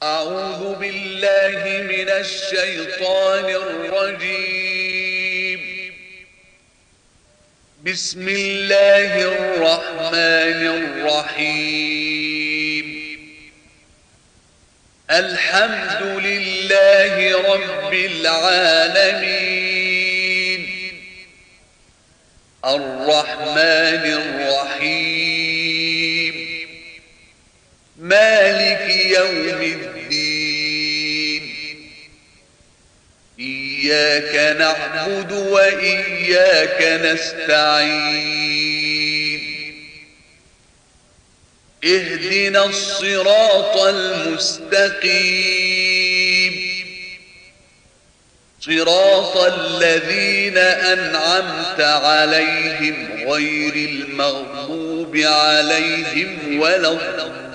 أعوذ بالله من الشيطان الرجيم. بسم الله الرحمن الرحيم. الحمد لله رب العالمين، الرحمن الرحيم، مالك يوم الدين. إياك نعبد وإياك نستعين. اهدنا الصراط المستقيم، صراط الذين أنعمت عليهم غير المغضوب عليهم ولا الضالين.